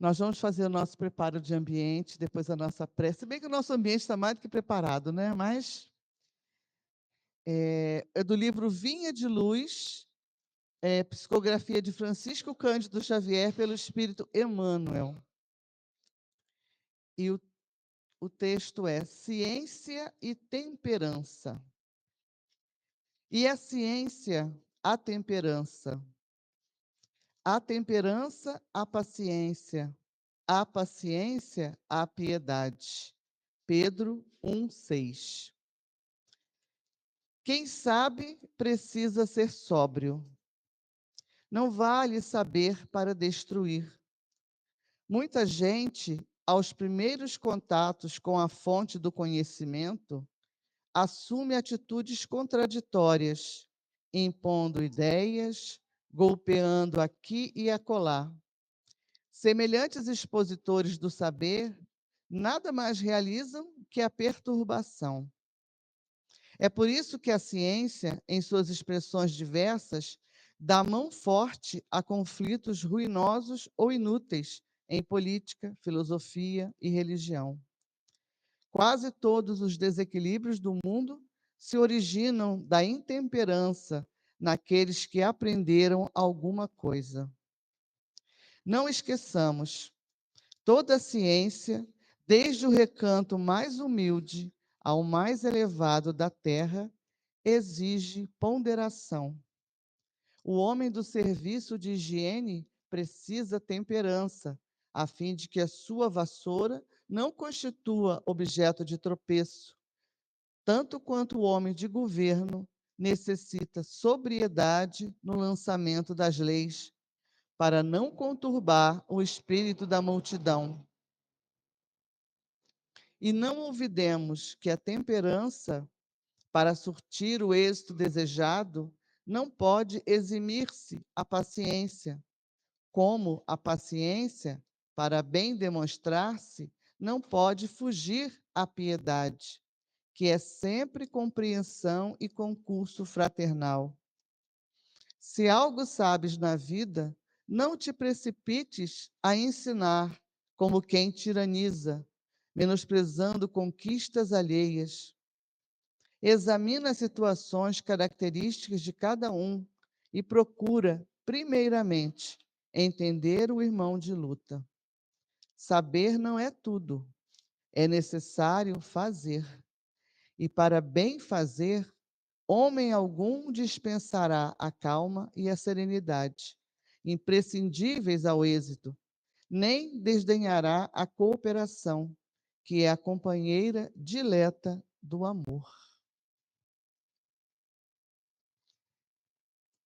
Nós vamos fazer o nosso preparo de ambiente, depois a nossa prece. Se bem que o nosso ambiente está mais do que preparado, né? Mas é do livro Vinha de Luz, psicografia de Francisco Cândido Xavier pelo Espírito Emmanuel. E o texto é Ciência e Temperança. E a ciência, a temperança. A temperança, a paciência. A paciência, a piedade. Pedro 1,6. Quem sabe precisa ser sóbrio. Não vale saber para destruir. Muita gente, aos primeiros contatos com a fonte do conhecimento, assume atitudes contraditórias, impondo ideias, golpeando aqui e acolá. Semelhantes expositores do saber nada mais realizam que a perturbação. É por isso que a ciência, em suas expressões diversas, dá mão forte a conflitos ruinosos ou inúteis em política, filosofia e religião. Quase todos os desequilíbrios do mundo se originam da intemperança naqueles que aprenderam alguma coisa. Não esqueçamos, toda a ciência, desde o recanto mais humilde ao mais elevado da terra, exige ponderação. O homem do serviço de higiene precisa temperança, a fim de que a sua vassoura não constitua objeto de tropeço, tanto quanto o homem de governo necessita sobriedade no lançamento das leis, para não conturbar o espírito da multidão. E não olvidemos que a temperança, para surtir o êxito desejado, não pode eximir-se a paciência, como a paciência, para bem demonstrar-se, não pode fugir à piedade, que é sempre compreensão e concurso fraternal. Se algo sabes na vida, não te precipites a ensinar como quem tiraniza, menosprezando conquistas alheias. Examina as situações características de cada um e procura, primeiramente, entender o irmão de luta. Saber não é tudo, é necessário fazer. E para bem fazer, homem algum dispensará a calma e a serenidade, imprescindíveis ao êxito, nem desdenhará a cooperação, que é a companheira dileta do amor.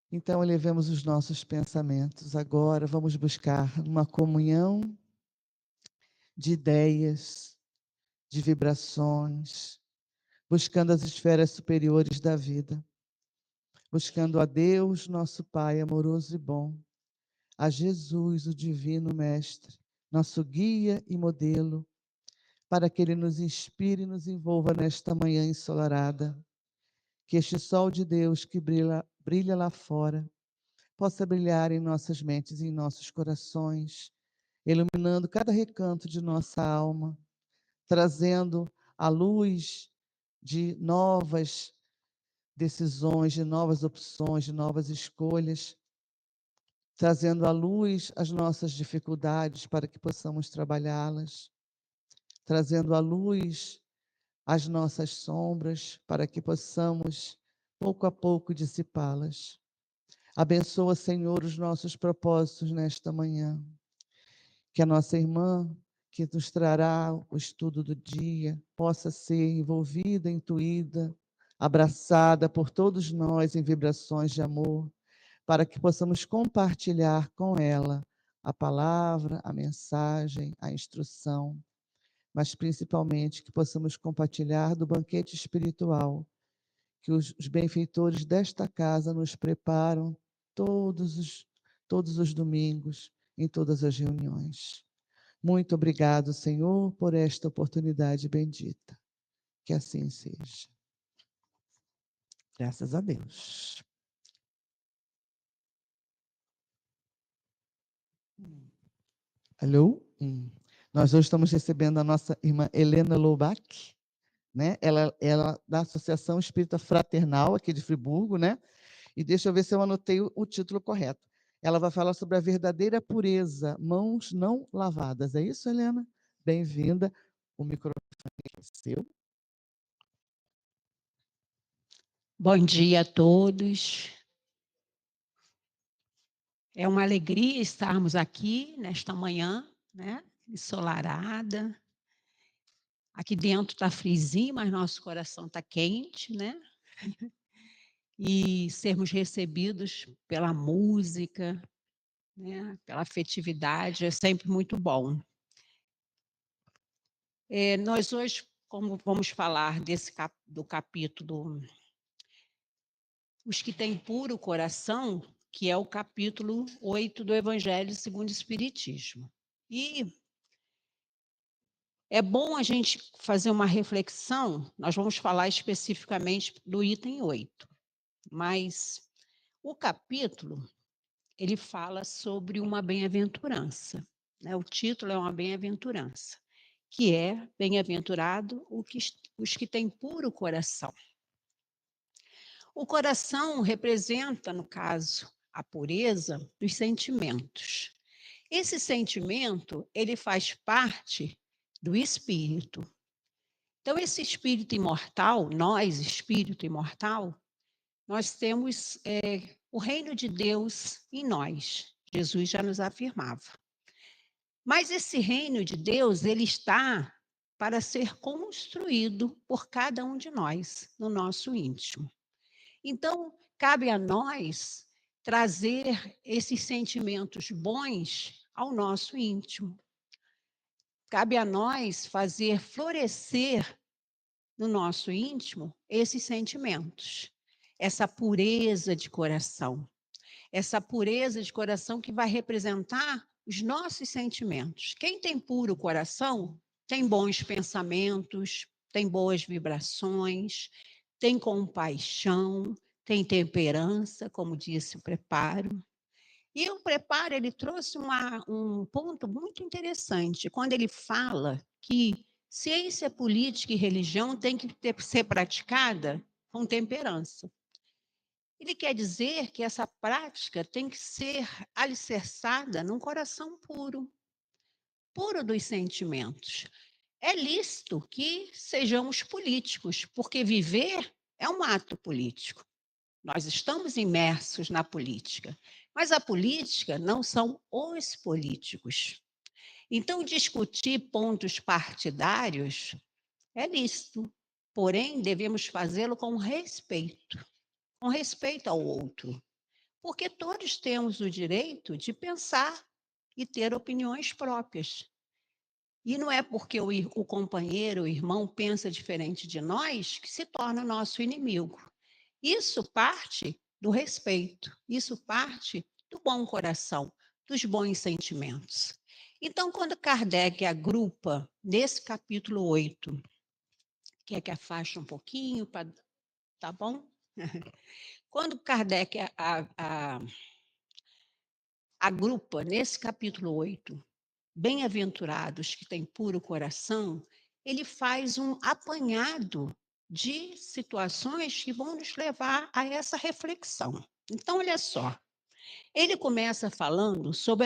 Então, elevemos os nossos pensamentos agora, vamos buscar uma comunhão de ideias, de vibrações, buscando as esferas superiores da vida, buscando a Deus, nosso Pai amoroso e bom, a Jesus, o Divino Mestre, nosso guia e modelo, para que Ele nos inspire e nos envolva nesta manhã ensolarada, que este sol de Deus que brilha lá fora, possa brilhar em nossas mentes e em nossos corações, iluminando cada recanto de nossa alma, trazendo a luz de novas decisões, de novas opções, de novas escolhas, trazendo à luz as nossas dificuldades para que possamos trabalhá-las, trazendo à luz as nossas sombras para que possamos, pouco a pouco, dissipá-las. Abençoa, Senhor, os nossos propósitos nesta manhã. Que a nossa irmã, que nos trará o estudo do dia, possa ser envolvida, intuída, abraçada por todos nós em vibrações de amor, para que possamos compartilhar com ela a palavra, a mensagem, a instrução, mas principalmente que possamos compartilhar do banquete espiritual que os benfeitores desta casa nos preparam todos os domingos, em todas as reuniões. Muito obrigado, Senhor, por esta oportunidade bendita. Que assim seja. Graças a Deus. Alô? Nós hoje estamos recebendo a nossa irmã Helena Loubach, né? Ela da Associação Espírita Fraternal, aqui de Friburgo, né? E deixa eu ver se eu anotei o título correto. Ela vai falar sobre a verdadeira pureza, mãos não lavadas. É isso, Helena? Bem-vinda. O microfone é seu. Bom dia a todos. É uma alegria estarmos aqui nesta manhã, né? Ensolarada. Aqui dentro está frizinho, mas nosso coração está quente, né? E sermos recebidos pela música, né? Pela afetividade, é sempre muito bom. Nós hoje, como vamos falar do capítulo Os que têm puro coração, que é o capítulo 8 do Evangelho segundo o Espiritismo. E é bom a gente fazer uma reflexão, nós vamos falar especificamente do item 8, mas o capítulo, ele fala sobre uma bem-aventurança, né? O título é uma bem-aventurança, que é bem-aventurado os que têm puro coração. O coração representa, no caso, a pureza dos sentimentos. Esse sentimento, ele faz parte do espírito. Então, esse espírito imortal, nós, espírito imortal, nós temos o reino de Deus em nós. Jesus já nos afirmava. Mas esse reino de Deus, ele está para ser construído por cada um de nós, no nosso íntimo. Então, cabe a nós trazer esses sentimentos bons ao nosso íntimo. Cabe a nós fazer florescer no nosso íntimo esses sentimentos, essa pureza de coração. Essa pureza de coração que vai representar os nossos sentimentos. Quem tem puro coração tem bons pensamentos, tem boas vibrações, tem compaixão, tem temperança, como disse o preparo. E o preparo, ele trouxe um ponto muito interessante, quando ele fala que ciência política e religião tem que ser praticada com temperança. Ele quer dizer que essa prática tem que ser alicerçada num coração puro, puro dos sentimentos. É lícito que sejamos políticos, porque viver é um ato político. Nós estamos imersos na política, mas a política não são os políticos. Então, discutir pontos partidários é lícito, porém, devemos fazê-lo com respeito ao outro, porque todos temos o direito de pensar e ter opiniões próprias. E não é porque o companheiro, o irmão, pensa diferente de nós que se torna nosso inimigo. Isso parte do respeito, isso parte do bom coração, dos bons sentimentos. Então, quando Kardec agrupa nesse capítulo 8, quer que afaste um pouquinho, tá bom? Quando Kardec agrupa nesse capítulo 8, bem-aventurados que têm puro coração, ele faz um apanhado de situações que vão nos levar a essa reflexão. Então, olha só, ele começa falando sobre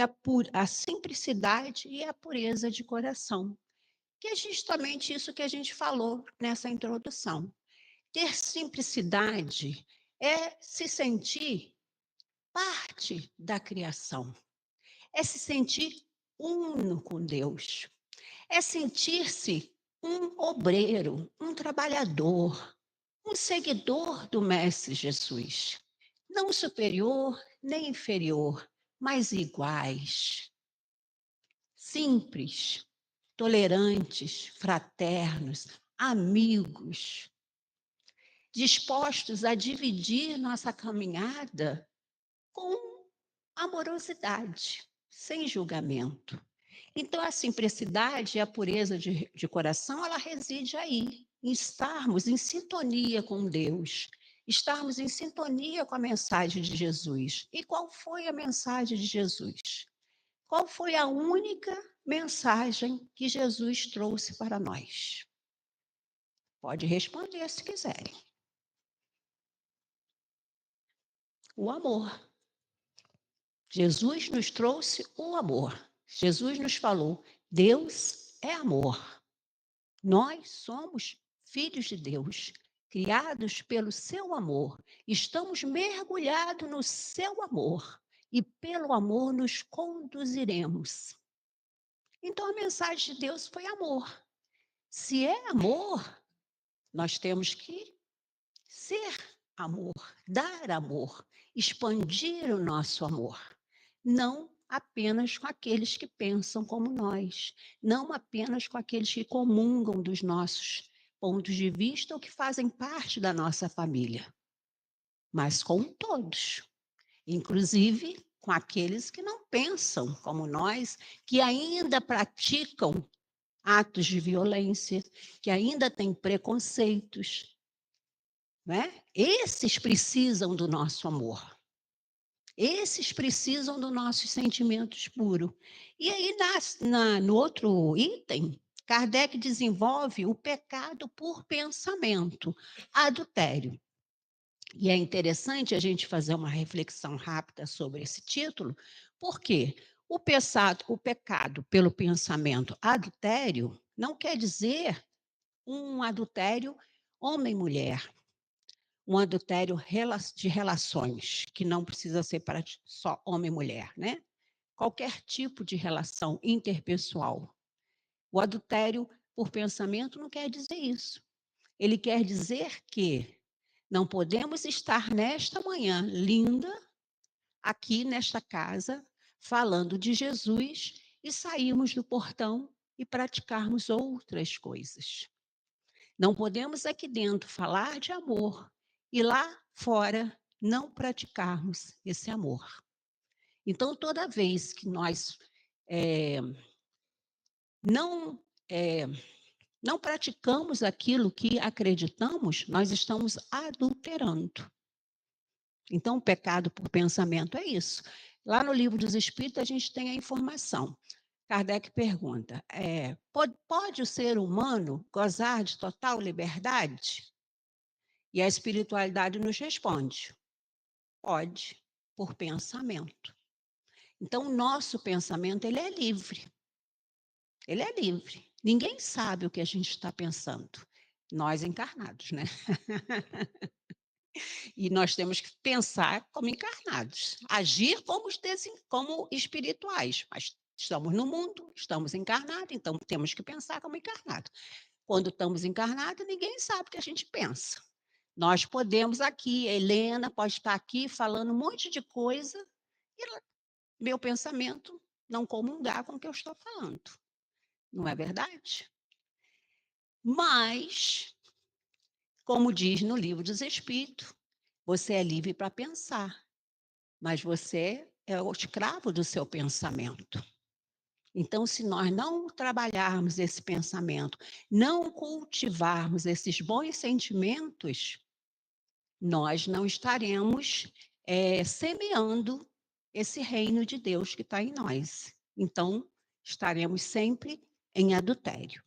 a simplicidade e a pureza de coração, que é justamente isso que a gente falou nessa introdução. Ter simplicidade é se sentir parte da criação, é se sentir uno com Deus, é sentir-se um obreiro, um trabalhador, um seguidor do Mestre Jesus, não superior nem inferior, mas iguais, simples, tolerantes, fraternos, amigos, dispostos a dividir nossa caminhada com amorosidade, sem julgamento. Então, a simplicidade e a pureza de coração, ela reside aí, em estarmos em sintonia com Deus, estarmos em sintonia com a mensagem de Jesus. E qual foi a mensagem de Jesus? qual foi a única mensagem que Jesus trouxe para nós? Pode responder se quiserem. O amor. Jesus nos trouxe o amor. Jesus nos falou: Deus é amor. Nós somos filhos de Deus, criados pelo seu amor. Estamos mergulhados no seu amor e pelo amor nos conduziremos. Então a mensagem de Deus foi amor. Se é amor, nós temos que ser amor, dar amor, expandir o nosso amor. Não apenas com aqueles que pensam como nós, não apenas com aqueles que comungam dos nossos pontos de vista ou que fazem parte da nossa família, mas com todos, inclusive com aqueles que não pensam como nós, que ainda praticam atos de violência, que ainda têm preconceitos, né? Esses precisam do nosso amor. Esses precisam dos nossos sentimentos puros. E aí, no outro item, Kardec desenvolve o pecado por pensamento, adultério. E é interessante a gente fazer uma reflexão rápida sobre esse título, porque o pecado pelo pensamento adultério não quer dizer um adultério homem-mulher. Um adultério de relações, que não precisa ser para só homem e mulher, né? Qualquer tipo de relação interpessoal. O adultério por pensamento não quer dizer isso. Ele quer dizer que não podemos estar nesta manhã linda, aqui nesta casa, falando de Jesus e sairmos do portão e praticarmos outras coisas. Não podemos aqui dentro falar de amor e lá fora não praticarmos esse amor. Então, toda vez que nós não praticamos aquilo que acreditamos, nós estamos adulterando. Então, o pecado por pensamento é isso. Lá no Livro dos Espíritos, a gente tem a informação. Kardec pergunta, pode o ser humano gozar de total liberdade? E a espiritualidade nos responde, pode, por pensamento. Então, o nosso pensamento, ele é livre. Ele é livre. Ninguém sabe o que a gente está pensando. Nós encarnados, né? E nós temos que pensar como encarnados, agir como espirituais, mas estamos no mundo, estamos encarnados, então temos que pensar como encarnados. Quando estamos encarnados, ninguém sabe o que a gente pensa. Nós podemos aqui, a Helena pode estar aqui falando um monte de coisa e meu pensamento não comungar com o que eu estou falando. Não é verdade? Mas, como diz no Livro dos Espíritos, você é livre para pensar, mas você é o escravo do seu pensamento. Então, se nós não trabalharmos esse pensamento, não cultivarmos esses bons sentimentos, nós não estaremos semeando esse reino de Deus que está em nós. Então, estaremos sempre em adultério.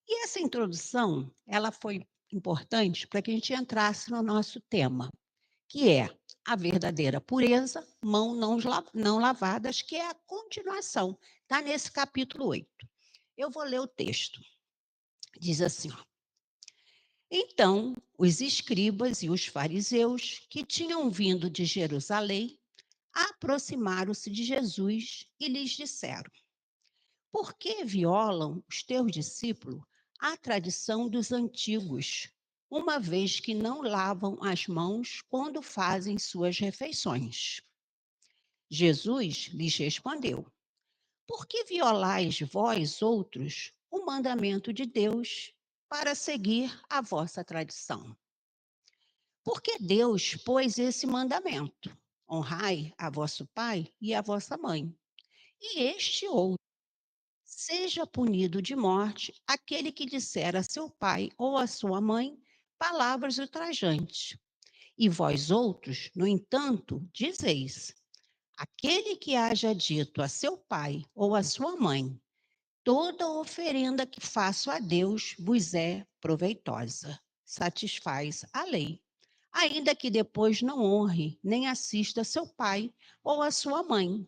E essa introdução, ela foi importante para que a gente entrasse no nosso tema, que é a verdadeira pureza, mãos não lavadas, que é a continuação. Está nesse capítulo 8. Eu vou ler o texto. Diz assim, ó. Então, os escribas e os fariseus, que tinham vindo de Jerusalém, aproximaram-se de Jesus e lhes disseram: por que violam os teus discípulos a tradição dos antigos, uma vez que não lavam as mãos quando fazem suas refeições? Jesus lhes respondeu: por que violais vós outros o mandamento de Deus para seguir a vossa tradição? Porque Deus pôs esse mandamento: honrai a vosso pai e a vossa mãe. E este outro: seja punido de morte aquele que disser a seu pai ou a sua mãe palavras ultrajantes. E vós outros, no entanto, dizeis: Aquele que haja dito a seu pai ou a sua mãe: toda oferenda que faço a Deus vos é proveitosa, satisfaz a lei, ainda que depois não honre nem assista seu pai ou a sua mãe.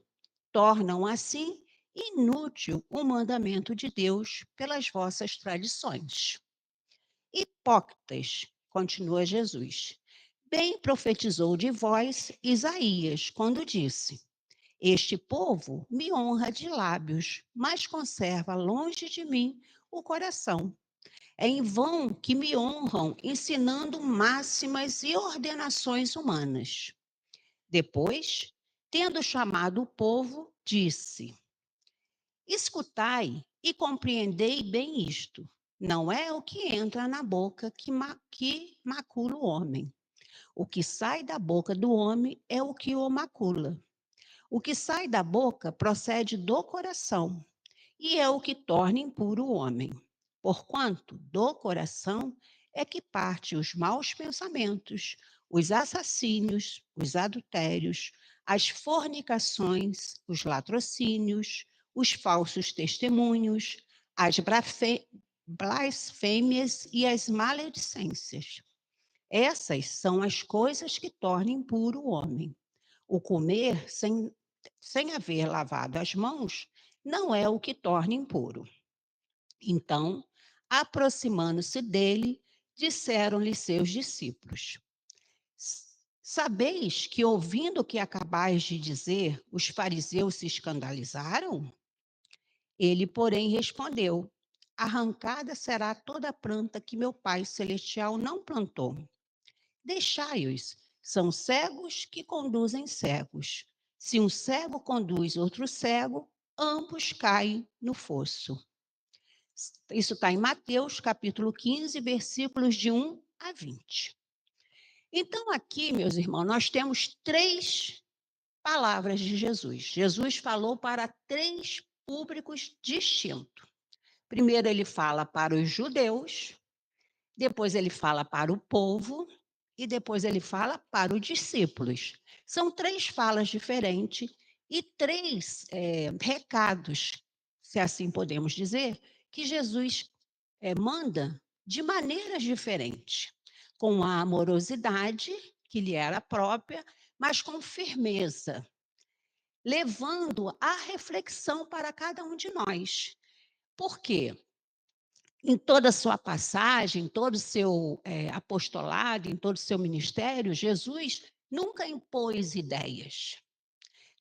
Tornam assim inútil o mandamento de Deus pelas vossas tradições. Hipócritas, continua Jesus, bem profetizou de vós Isaías, quando disse: este povo me honra de lábios, mas conserva longe de mim o coração. É em vão que me honram, ensinando máximas e ordenações humanas. Depois, tendo chamado o povo, disse: escutai e compreendei bem isto. Não é o que entra na boca que macula o homem. O que sai da boca do homem é o que o macula. O que sai da boca procede do coração, e é o que torna impuro o homem. Porquanto do coração é que parte os maus pensamentos, os assassínios, os adultérios, as fornicações, os latrocínios, os falsos testemunhos, as blasfêmias e as maledicências. Essas são as coisas que tornam impuro o homem. O comer sem haver lavado as mãos não é o que torna impuro. Então, aproximando-se dele, disseram-lhe seus discípulos: sabeis que, ouvindo o que acabais de dizer, os fariseus se escandalizaram? Ele, porém, respondeu: arrancada será toda a planta que meu Pai Celestial não plantou. Deixai-os, são cegos que conduzem cegos. Se um cego conduz outro cego, ambos caem no fosso. Isso está em Mateus, capítulo 15, versículos de 1 a 20. Então, aqui, meus irmãos, nós temos 3 palavras de Jesus. Jesus falou para 3 públicos distintos. Primeiro, ele fala para os judeus, depois, ele fala para o povo, e depois ele fala para os discípulos. São 3 falas diferentes e 3 recados, se assim podemos dizer, que Jesus manda de maneiras diferentes, com a amorosidade que lhe era própria, mas com firmeza, levando a reflexão para cada um de nós. Por quê? Em toda a sua passagem, em todo o seu apostolado, em todo o seu ministério, Jesus nunca impôs ideias,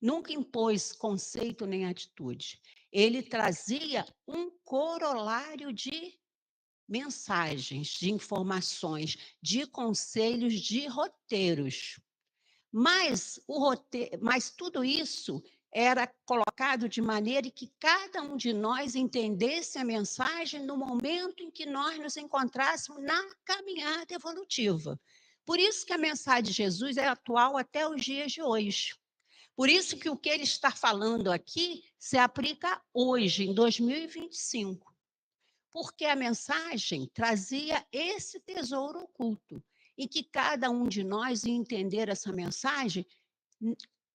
nunca impôs conceito nem atitude. Ele trazia um corolário de mensagens, de informações, de conselhos, de roteiros. Mas tudo isso era colocado de maneira que cada um de nós entendesse a mensagem no momento em que nós nos encontrássemos na caminhada evolutiva. Por isso que a mensagem de Jesus é atual até os dias de hoje. Por isso que o que ele está falando aqui se aplica hoje, em 2025. Porque a mensagem trazia esse tesouro oculto, e que cada um de nós ia entender essa mensagem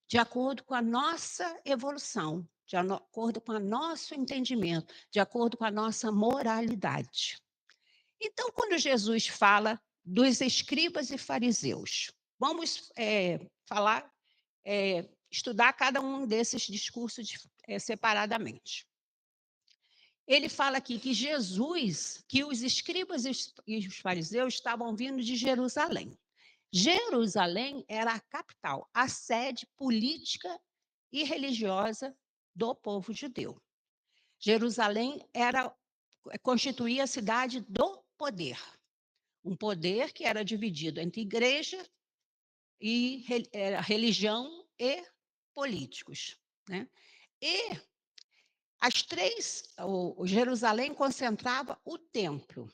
de acordo com a nossa evolução, de acordo com o nosso entendimento, de acordo com a nossa moralidade. Então, quando Jesus fala dos escribas e fariseus, vamos estudar cada um desses discursos separadamente. Ele fala aqui que que os escribas e os fariseus estavam vindo de Jerusalém. Jerusalém era a capital, a sede política e religiosa do povo judeu. Jerusalém constituía a cidade do poder, um poder que era dividido entre igreja e religião e políticos, né? E o Jerusalém concentrava o templo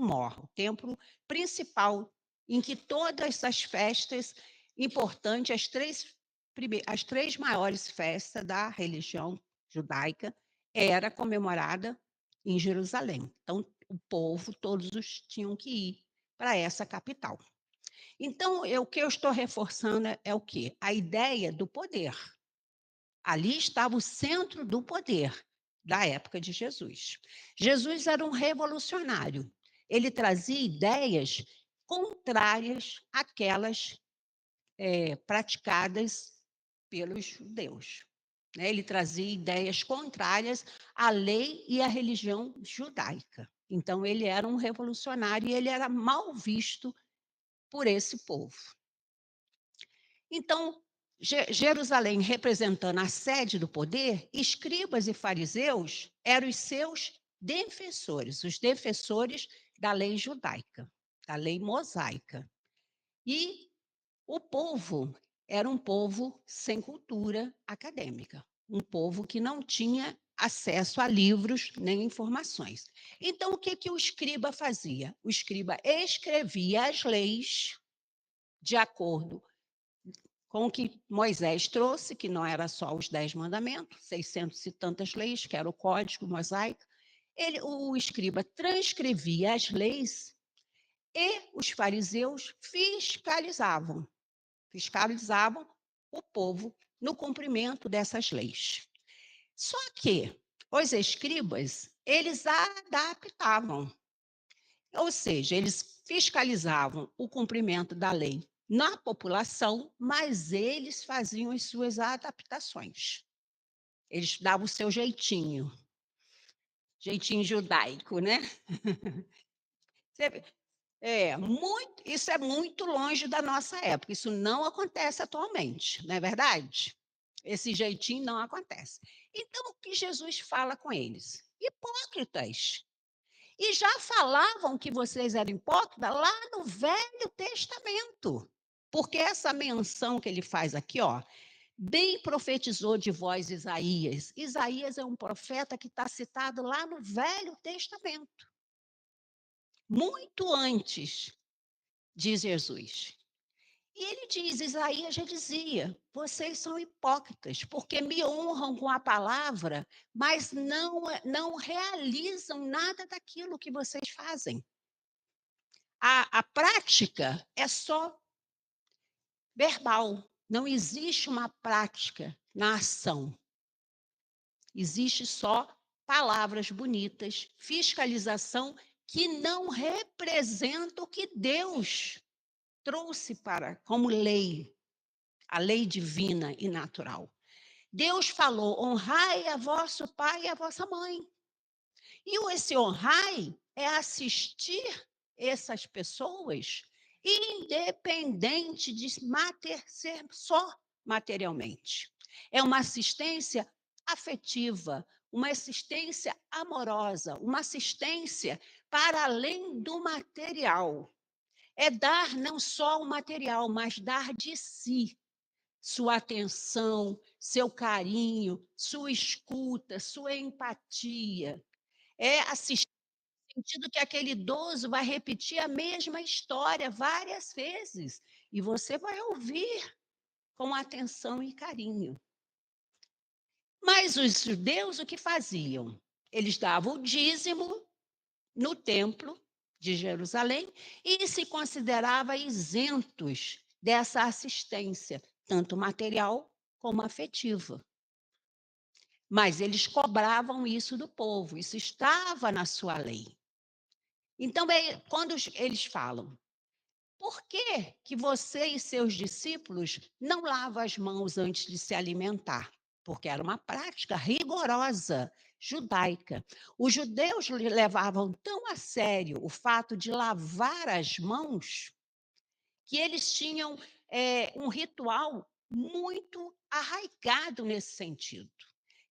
mor, o templo principal, em que todas as festas importantes, as 3 maiores festas da religião judaica, era comemorada em Jerusalém. Então, o povo, todos tinham que ir para essa capital. Então, o que eu estou reforçando é o quê? A ideia do poder. Ali estava o centro do poder da época de Jesus. Jesus era um revolucionário. Ele trazia ideias contrárias àquelas praticadas pelos judeus. Né? Ele trazia ideias contrárias à lei e à religião judaica. Então, ele era um revolucionário e ele era mal visto por esse povo. Então, Jerusalém, representando a sede do poder, escribas e fariseus eram os seus defensores, os defensores da lei judaica, da lei mosaica. E o povo era um povo sem cultura acadêmica, um povo que não tinha acesso a livros nem informações. Então, o que o escriba fazia? O escriba escrevia as leis de acordo com o que Moisés trouxe, que não era só os 10 mandamentos, 600 e tantas leis, que era o código mosaico. O escriba transcrevia as leis e os fariseus fiscalizavam o povo no cumprimento dessas leis. Só que os escribas, eles adaptavam, ou seja, eles fiscalizavam o cumprimento da lei na população, mas eles faziam as suas adaptações. Eles davam o seu jeitinho judaico, né? Isso é muito longe da nossa época, isso não acontece atualmente, não é verdade? Esse jeitinho não acontece. Então, o que Jesus fala com eles? Hipócritas. E já falavam que vocês eram hipócritas lá no Velho Testamento. Porque essa menção que ele faz aqui, bem profetizou de vós Isaías. Isaías é um profeta que está citado lá no Velho Testamento. Muito antes de Jesus. E ele diz, Isaías já dizia, vocês são hipócritas, porque me honram com a palavra, mas não realizam nada daquilo que vocês fazem. A prática é só verbal, não existe uma prática na ação. Existe só palavras bonitas, fiscalização que não representa o que Deus trouxe como lei, a lei divina e natural. Deus falou, honrai a vosso pai e a vossa mãe. E esse honrai é assistir essas pessoas, independente de ser só materialmente. É uma assistência afetiva, uma assistência amorosa, uma assistência para além do material. É dar não só o material, mas dar de si, sua atenção, seu carinho, sua escuta, sua empatia. É assistir no sentido que aquele idoso vai repetir a mesma história várias vezes e você vai ouvir com atenção e carinho. Mas os judeus o que faziam? Eles davam o dízimo no templo de Jerusalém e se consideravam isentos dessa assistência, tanto material como afetiva. Mas eles cobravam isso do povo, isso estava na sua lei. Então, quando eles falam, por que você e seus discípulos não lavam as mãos antes de se alimentar? Porque era uma prática rigorosa judaica. Os judeus levavam tão a sério o fato de lavar as mãos que eles tinham um ritual muito arraigado nesse sentido,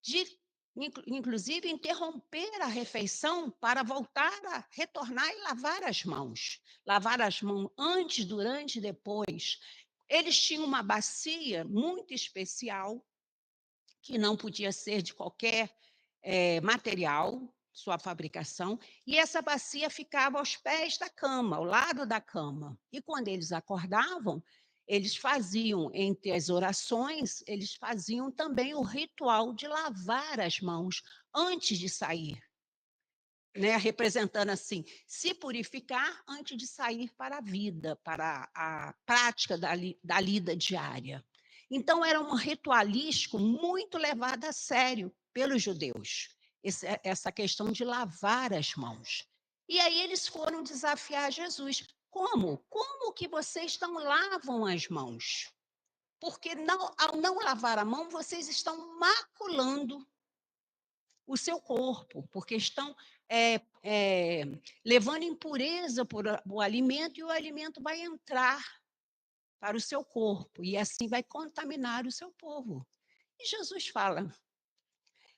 de inclusive interromper a refeição para voltar a retornar e lavar as mãos. Lavar as mãos antes, durante e depois. Eles tinham uma bacia muito especial, que não podia ser de qualquer material, sua fabricação, e essa bacia ficava aos pés da cama, ao lado da cama. E quando eles acordavam, eles faziam, entre as orações, eles faziam também o ritual de lavar as mãos antes de sair né, representando assim, se purificar antes de sair para a vida, para a prática da lida diária. Então, era um ritualístico muito levado a sério pelos judeus, essa questão de lavar as mãos. E aí eles foram desafiar Jesus. Como? Como que vocês não lavam as mãos? Porque ao não lavar a mão, vocês estão maculando o seu corpo, porque estão levando impureza para o alimento, e o alimento vai entrar para o seu corpo, e assim vai contaminar o seu povo. E Jesus fala: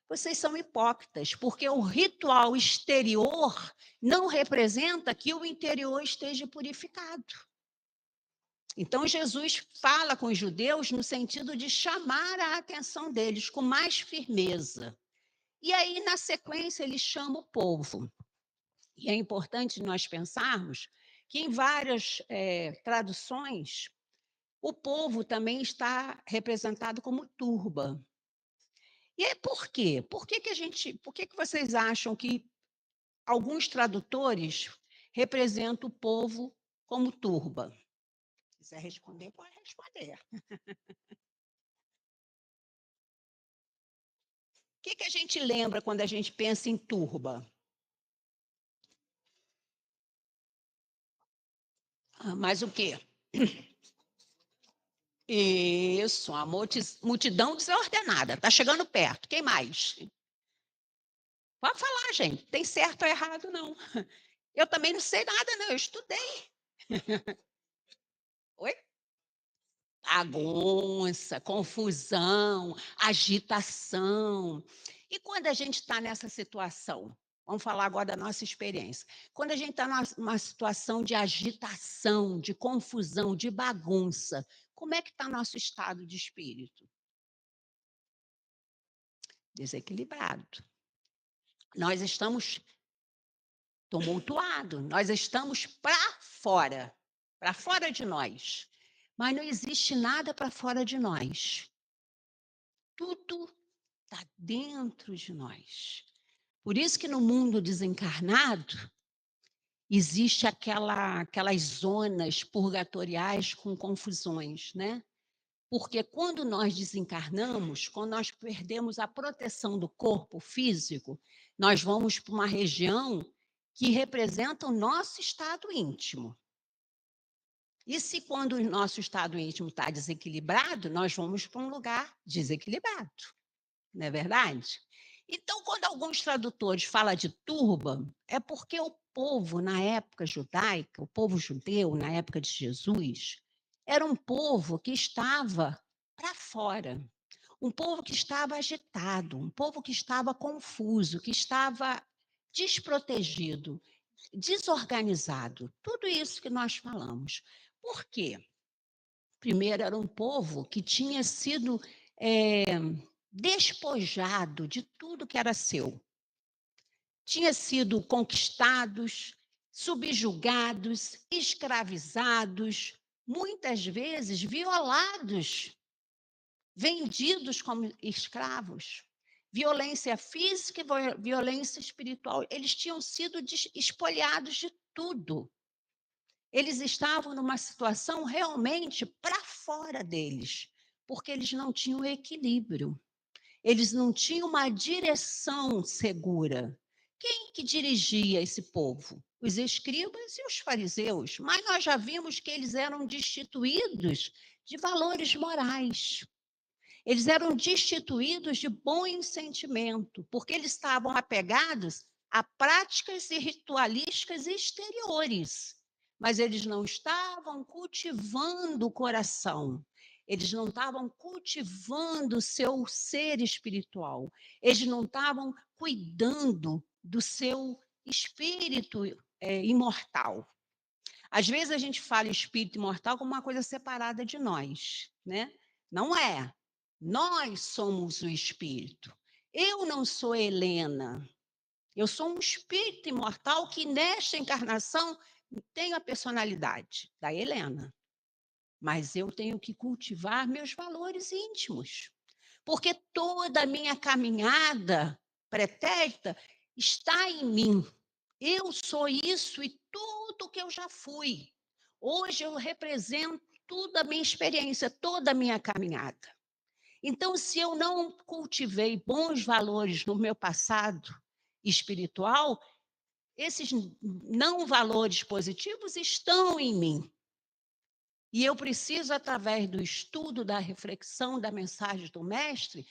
vocês são hipócritas, porque o ritual exterior não representa que o interior esteja purificado. Então, Jesus fala com os judeus no sentido de chamar a atenção deles com mais firmeza. E aí, na sequência, ele chama o povo. E é importante nós pensarmos que em várias traduções, o povo também está representado como turba. E é por quê? Por que vocês acham que alguns tradutores representam o povo como turba? Se quiser responder, pode responder. O que a gente lembra quando a gente pensa em turba? Mas o quê? Isso, a multidão desordenada. Está chegando perto. Quem mais? Pode falar, gente. Tem certo ou errado, não. Eu também não sei nada, não. Eu estudei. Oi? Bagunça, confusão, agitação. E quando a gente está nessa situação? Vamos falar agora da nossa experiência. Quando a gente está numa situação de agitação, de confusão, de bagunça, como é que está nosso estado de espírito? Desequilibrado. Nós estamos tumultuados, nós estamos para fora de nós. Mas não existe nada para fora de nós. Tudo está dentro de nós. Por isso que no mundo desencarnado, existe aquelas zonas purgatoriais com confusões, né? Porque quando nós desencarnamos, quando nós perdemos a proteção do corpo físico, nós vamos para uma região que representa o nosso estado íntimo. E se quando o nosso estado íntimo está desequilibrado, nós vamos para um lugar desequilibrado. Não é verdade? Então, quando alguns tradutores falam de turba, é porque o povo, na época judaica, o povo judeu, na época de Jesus, era um povo que estava para fora, um povo que estava agitado, um povo que estava confuso, que estava desprotegido, desorganizado. Tudo isso que nós falamos. Por quê? Primeiro, era um povo que tinha sido despojado de tudo que era seu. Tinha sido conquistados, subjugados, escravizados, muitas vezes violados, vendidos como escravos. Violência física e violência espiritual. Eles tinham sido espoliados de tudo. Eles estavam numa situação realmente para fora deles, porque eles não tinham equilíbrio. Eles não tinham uma direção segura. Quem que dirigia esse povo? Os escribas e os fariseus. Mas nós já vimos que eles eram destituídos de valores morais. Eles eram destituídos de bom sentimento, porque eles estavam apegados a práticas e ritualísticas exteriores. Mas eles não estavam cultivando o coração. Eles não estavam cultivando o seu ser espiritual. Eles não estavam cuidando do seu espírito imortal. Às vezes a gente fala espírito imortal como uma coisa separada de nós, né? Não é. Nós somos o espírito. Eu não sou Helena. Eu sou um espírito imortal que nesta encarnação tenho a personalidade da Helena. Mas eu tenho que cultivar meus valores íntimos. Porque toda a minha caminhada pretérita está em mim. Eu sou isso e tudo que eu já fui. Hoje eu represento toda a minha experiência, toda a minha caminhada. Então, se eu não cultivei bons valores no meu passado espiritual, esses não valores positivos estão em mim. E eu preciso, através do estudo, da reflexão, da mensagem do mestre,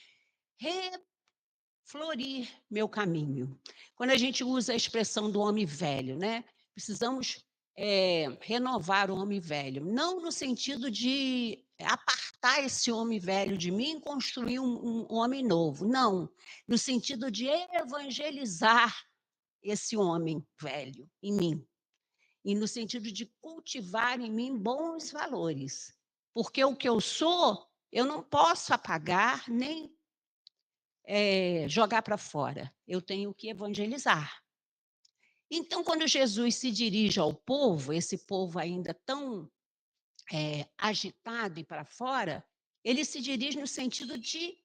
reflorir meu caminho. Quando a gente usa a expressão do homem velho, né? Precisamos renovar o homem velho. Não no sentido de apartar esse homem velho de mim e construir um homem novo. Não. No sentido de evangelizar esse homem velho em mim. E no sentido de cultivar em mim bons valores. Porque o que eu sou, eu não posso apagar nem jogar para fora. Eu tenho que evangelizar. Então, quando Jesus se dirige ao povo, esse povo ainda tão agitado e para fora, ele se dirige no sentido de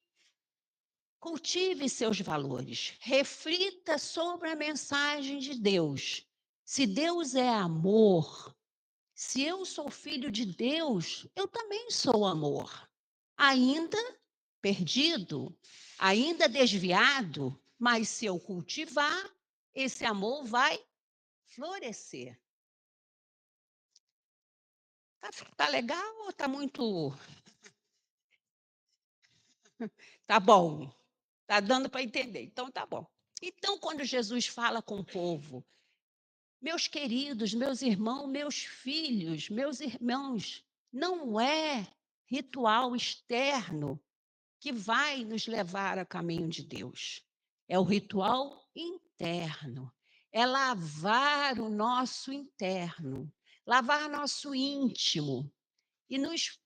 cultive seus valores, reflita sobre a mensagem de Deus. Se Deus é amor, se eu sou filho de Deus, eu também sou amor. Ainda perdido, ainda desviado, mas se eu cultivar, esse amor vai florescer. Tá legal ou tá muito... Tá bom, tá dando para entender, então tá bom. Então, quando Jesus fala com o povo, meus queridos, meus irmãos, meus filhos, meus irmãos, não é ritual externo que vai nos levar a caminho de Deus. É o ritual interno. É lavar o nosso interno, lavar nosso íntimo e nos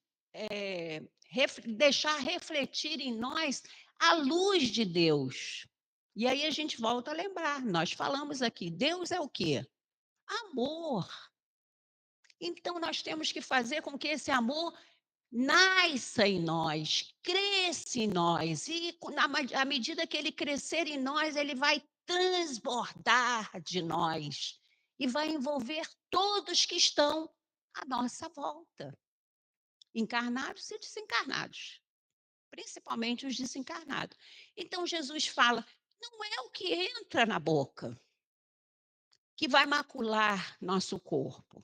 deixar refletir em nós a luz de Deus. E aí a gente volta a lembrar, nós falamos aqui, Deus é o quê? Amor. Então nós temos que fazer com que esse amor nasça em nós, cresça em nós, e à medida que ele crescer em nós, ele vai transbordar de nós e vai envolver todos que estão à nossa volta, encarnados e desencarnados, principalmente os desencarnados. Então Jesus fala, não é o que entra na boca que vai macular nosso corpo,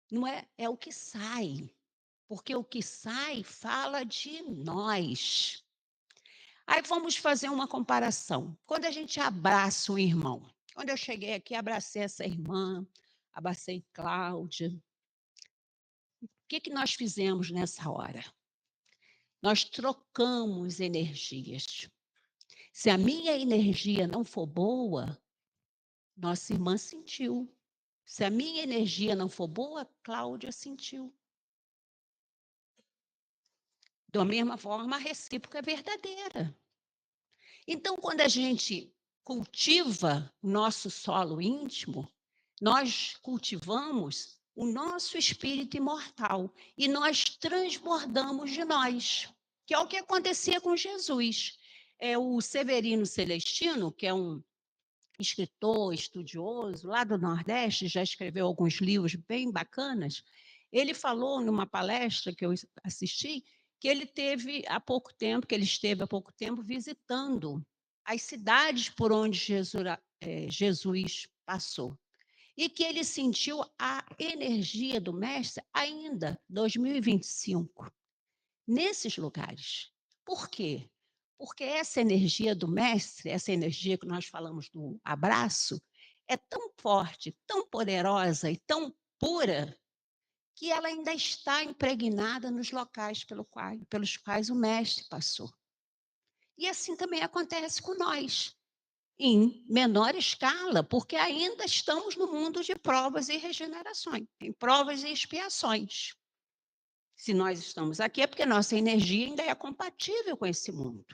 não é, é o que sai. Porque o que sai fala de nós. Aí vamos fazer uma comparação. Quando a gente abraça um irmão, quando eu cheguei aqui, abracei essa irmã, abracei Cláudia. O que nós fizemos nessa hora? Nós trocamos energias. Se a minha energia não for boa, nossa irmã sentiu. Se a minha energia não for boa, Cláudia sentiu. Da mesma forma, a recíproca é verdadeira. Então, quando a gente cultiva o nosso solo íntimo, nós cultivamos o nosso espírito imortal e nós transbordamos de nós, que é o que acontecia com Jesus. O Severino Celestino, que é um escritor, estudioso, lá do Nordeste, já escreveu alguns livros bem bacanas, ele falou numa palestra que eu assisti, que ele esteve há pouco tempo visitando as cidades por onde Jesus passou. E que ele sentiu a energia do Mestre ainda, 2025, nesses lugares. Por quê? Porque essa energia do Mestre, essa energia que nós falamos do abraço, é tão forte, tão poderosa e tão pura, que ela ainda está impregnada nos locais pelos quais o Mestre passou. E assim também acontece com nós, em menor escala, porque ainda estamos no mundo de provas e regenerações, em provas e expiações. Se nós estamos aqui é porque nossa energia ainda é compatível com esse mundo.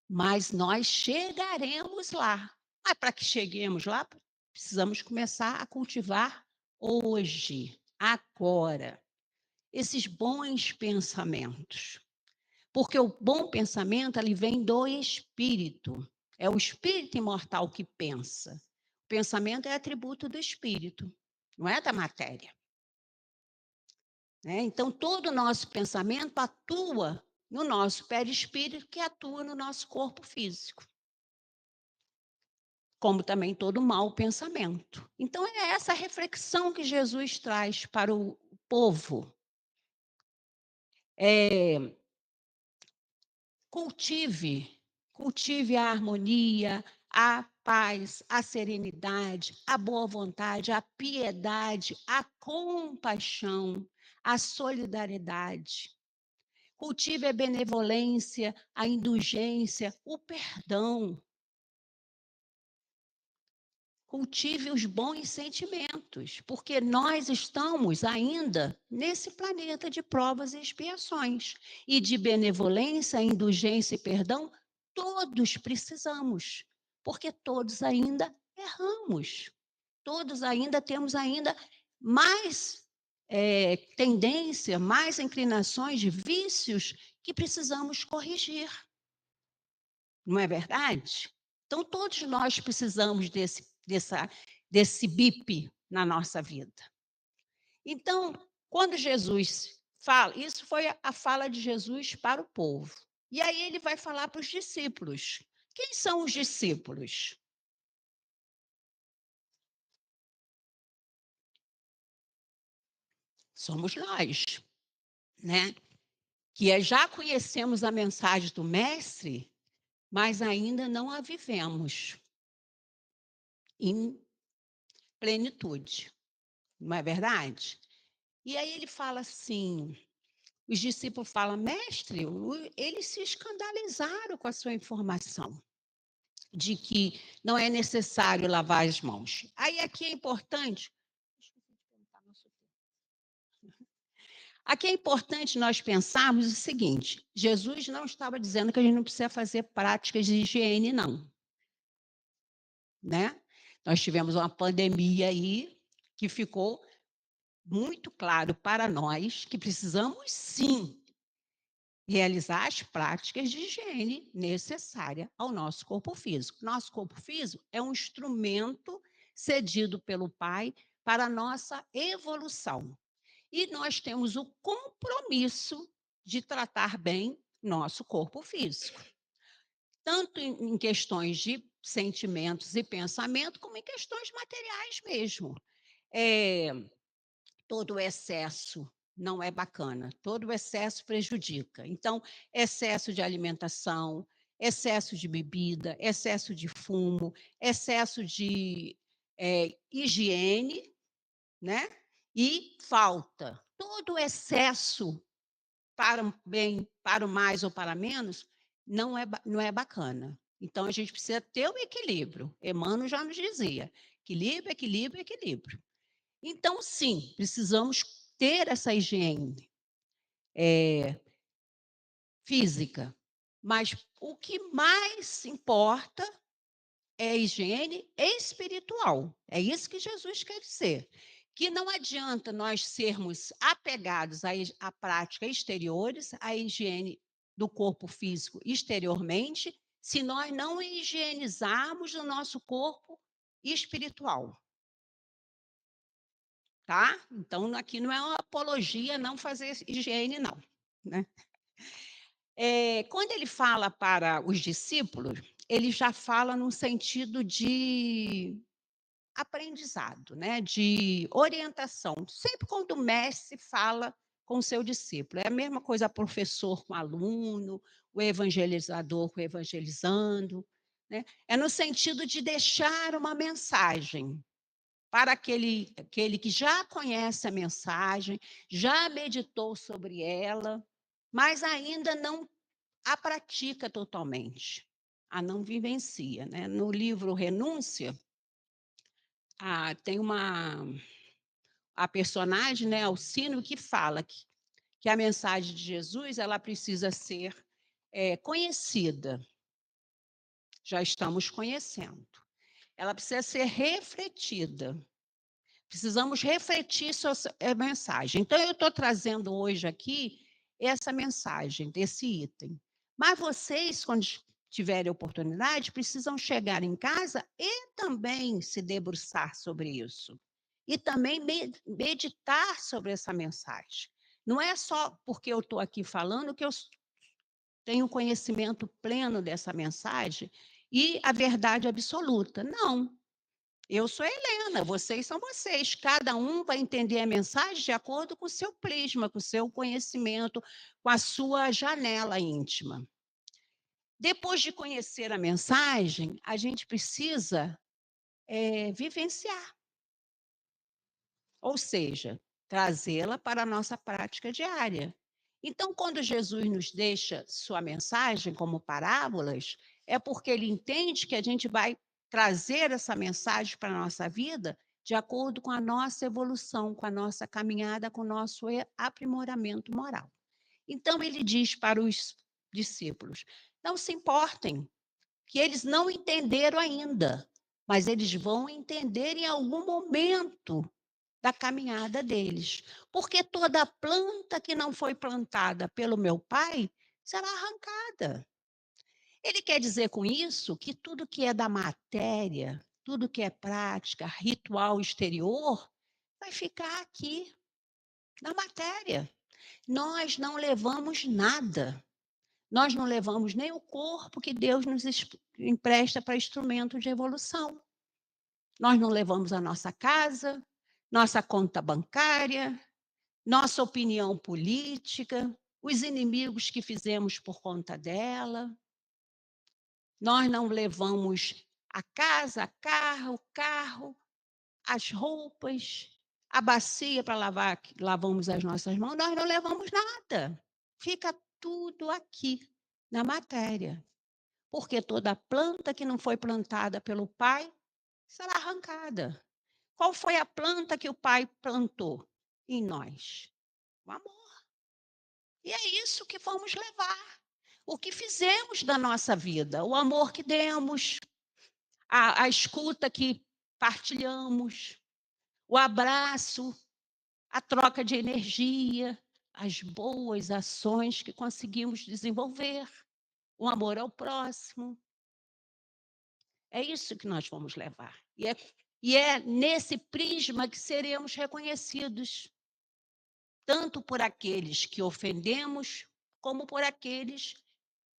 Mas nós chegaremos lá. Mas para que cheguemos lá, precisamos começar a cultivar hoje, agora, esses bons pensamentos. Porque o bom pensamento ele vem do espírito. É o espírito imortal que pensa. Pensamento é atributo do espírito, não é da matéria. Né? Então, todo o nosso pensamento atua no nosso perispírito, que atua no nosso corpo físico. Como também todo mau pensamento. Então, é essa reflexão que Jesus traz para o povo. Cultive a harmonia, a paz, a serenidade, a boa vontade, a piedade, a compaixão, a solidariedade. Cultive a benevolência, a indulgência, o perdão. Cultive os bons sentimentos, porque nós estamos ainda nesse planeta de provas e expiações. E de benevolência, indulgência e perdão, todos precisamos, porque todos ainda erramos. Todos ainda temos mais tendência, mais inclinações de vícios que precisamos corrigir. Não é verdade? Então, todos nós precisamos desse bip na nossa vida. Então, quando Jesus fala, isso foi a fala de Jesus para o povo. E aí ele vai falar para os discípulos. Quem são os discípulos? Somos nós, né? Que já conhecemos a mensagem do Mestre, mas ainda não a vivemos em plenitude. Não é verdade? E aí ele fala assim, os discípulos falam, mestre, eles se escandalizaram com a sua informação de que não é necessário lavar as mãos. Aí aqui é importante, nós pensarmos o seguinte, Jesus não estava dizendo que a gente não precisa fazer práticas de higiene, não. Né? Nós tivemos uma pandemia aí que ficou muito claro para nós que precisamos, sim, realizar as práticas de higiene necessárias ao nosso corpo físico. Nosso corpo físico é um instrumento cedido pelo Pai para a nossa evolução. E nós temos o compromisso de tratar bem nosso corpo físico. Tanto em questões de sentimentos e pensamento, como em questões materiais mesmo. Todo o excesso não é bacana, todo o excesso prejudica. Então, excesso de alimentação, excesso de bebida, excesso de fumo, excesso de higiene, né? E falta. Todo excesso para o bem, para o mais ou para menos, não é bacana. Então, a gente precisa ter o equilíbrio. Emmanuel já nos dizia, equilíbrio, equilíbrio, equilíbrio. Então, sim, precisamos ter essa higiene física, mas o que mais importa é a higiene espiritual. É isso que Jesus quer dizer. Que não adianta nós sermos apegados à prática exteriores, à higiene do corpo físico exteriormente, se nós não higienizarmos o nosso corpo espiritual. Tá? Então, aqui não é uma apologia não fazer higiene, não. Né? Quando ele fala para os discípulos, ele já fala no sentido de aprendizado, né? De orientação. Sempre quando o mestre fala com o seu discípulo. É a mesma coisa professor com aluno, o evangelizador com evangelizando. Né? É no sentido de deixar uma mensagem para aquele que já conhece a mensagem, já meditou sobre ela, mas ainda não a pratica totalmente, a não vivencia. Né? No livro Renúncia, tem a personagem, né, Alcínio, que fala que a mensagem de Jesus ela precisa ser conhecida. Já estamos conhecendo. Ela precisa ser refletida. Precisamos refletir sobre a mensagem. Então, eu estou trazendo hoje aqui essa mensagem, desse item. Mas vocês, quando tiverem oportunidade, precisam chegar em casa e também se debruçar sobre isso. E também meditar sobre essa mensagem. Não é só porque eu estou aqui falando que eu tenho conhecimento pleno dessa mensagem e a verdade absoluta. Não. Eu sou Helena, vocês são vocês. Cada um vai entender a mensagem de acordo com o seu prisma, com o seu conhecimento, com a sua janela íntima. Depois de conhecer a mensagem, a gente precisa vivenciar. Ou seja, trazê-la para a nossa prática diária. Então, quando Jesus nos deixa sua mensagem como parábolas, é porque ele entende que a gente vai trazer essa mensagem para a nossa vida de acordo com a nossa evolução, com a nossa caminhada, com o nosso aprimoramento moral. Então, ele diz para os discípulos, não se importem, que eles não entenderam ainda, mas eles vão entender em algum momento da caminhada deles. Porque toda planta que não foi plantada pelo meu pai será arrancada. Ele quer dizer com isso que tudo que é da matéria, tudo que é prática, ritual exterior, vai ficar aqui, na matéria. Nós não levamos nada. Nós não levamos nem o corpo que Deus nos empresta para instrumento de evolução. Nós não levamos a nossa casa, nossa conta bancária, nossa opinião política, os inimigos que fizemos por conta dela. Nós não levamos a casa, o carro, as roupas, a bacia para lavar, lavamos as nossas mãos. Nós não levamos nada. Fica tudo aqui, na matéria. Porque toda planta que não foi plantada pelo Pai será arrancada. Qual foi a planta que o Pai plantou em nós? O amor. E é isso que vamos levar. O que fizemos da nossa vida, o amor que demos, a escuta que partilhamos, o abraço, a troca de energia, as boas ações que conseguimos desenvolver, o amor ao próximo. É isso que nós vamos levar. E é nesse prisma que seremos reconhecidos, tanto por aqueles que ofendemos, como por aqueles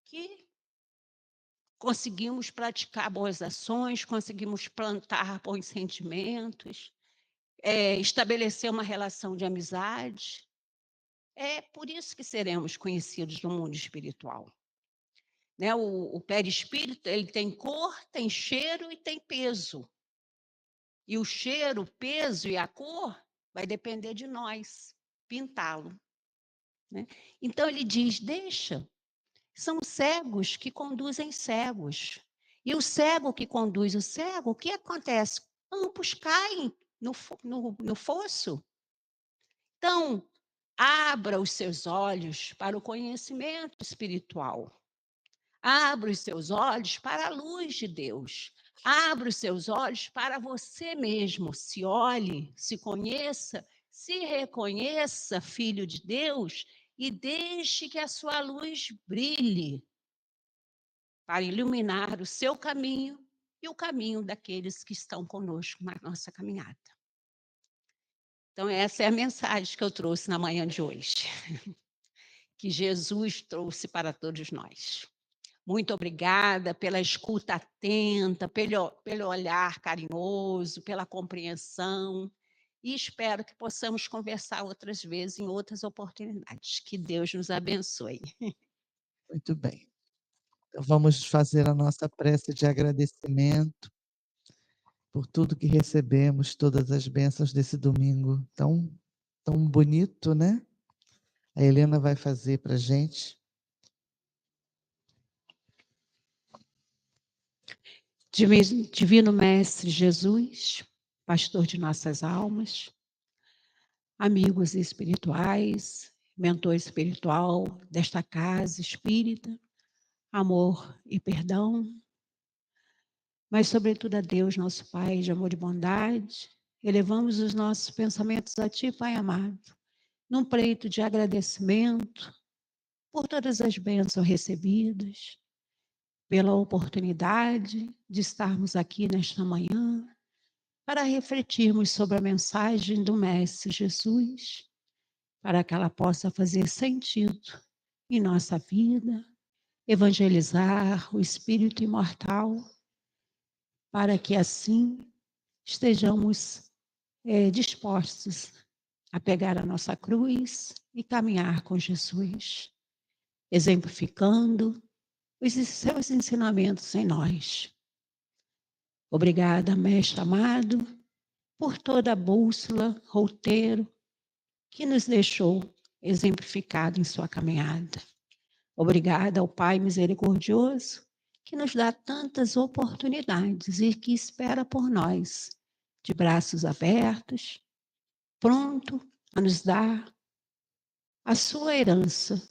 que conseguimos praticar boas ações, conseguimos plantar bons sentimentos, estabelecer uma relação de amizade. É por isso que seremos conhecidos no mundo espiritual. Né? O perispírito, ele tem cor, tem cheiro e tem peso. E o cheiro, o peso e a cor vai depender de nós pintá-lo. Né? Então, ele diz, deixa. São cegos que conduzem cegos. E o cego que conduz o cego, o que acontece? Ambos caem no fosso. Então, abra os seus olhos para o conhecimento espiritual. Abra os seus olhos para a luz de Deus. Abra os seus olhos para você mesmo. Se olhe, se conheça, se reconheça filho de Deus e deixe que a sua luz brilhe para iluminar o seu caminho e o caminho daqueles que estão conosco na nossa caminhada. Então, essa é a mensagem que eu trouxe na manhã de hoje, que Jesus trouxe para todos nós. Muito obrigada pela escuta atenta, pelo olhar carinhoso, pela compreensão, e espero que possamos conversar outras vezes, em outras oportunidades. Que Deus nos abençoe. Muito bem. Então, vamos fazer a nossa prece de agradecimento por tudo que recebemos, todas as bênçãos desse domingo tão bonito, né? A Helena vai fazer para a gente. Divino Mestre Jesus, pastor de nossas almas, amigos espirituais, mentor espiritual desta casa espírita, amor e perdão, mas sobretudo a Deus, nosso Pai de amor e bondade, elevamos os nossos pensamentos a Ti, Pai amado, num pleito de agradecimento por todas as bênçãos recebidas, pela oportunidade de estarmos aqui nesta manhã para refletirmos sobre a mensagem do Mestre Jesus, para que ela possa fazer sentido em nossa vida, evangelizar o espírito imortal, para que assim estejamos dispostos a pegar a nossa cruz e caminhar com Jesus, exemplificando os seus ensinamentos em nós. Obrigada, Mestre amado, por toda a bússola, roteiro que nos deixou exemplificado em sua caminhada. Obrigada ao Pai misericordioso que nos dá tantas oportunidades e que espera por nós, de braços abertos, pronto a nos dar a sua herança,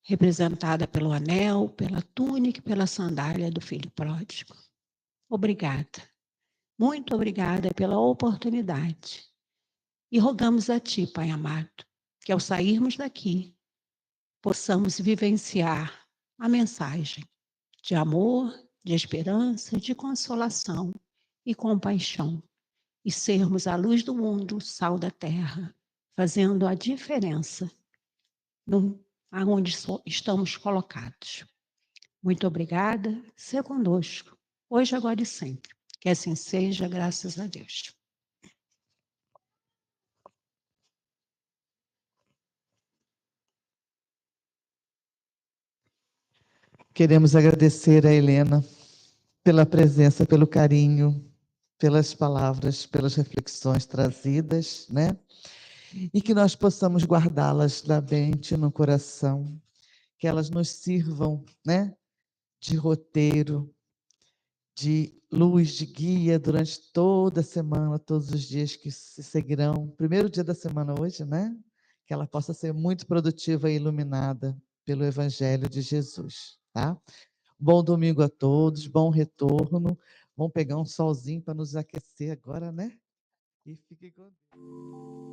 representada pelo anel, pela túnica e pela sandália do filho pródigo. Obrigada, muito obrigada pela oportunidade. E rogamos a Ti, Pai amado, que ao sairmos daqui, possamos vivenciar a mensagem de amor, de esperança, de consolação e compaixão, e sermos a luz do mundo, o sal da terra, fazendo a diferença aonde estamos colocados. Muito obrigada, seja conosco, hoje, agora e sempre. Que assim seja, graças a Deus. Queremos agradecer a Helena pela presença, pelo carinho, pelas palavras, pelas reflexões trazidas, né? E que nós possamos guardá-las na mente, no coração, que elas nos sirvam, né? De roteiro, de luz, de guia durante toda a semana, todos os dias que se seguirão. Primeiro dia da semana hoje, né? Que ela possa ser muito produtiva e iluminada pelo Evangelho de Jesus, tá? Bom domingo a todos, bom retorno. Vamos pegar um solzinho para nos aquecer agora, né? E fique com Deus.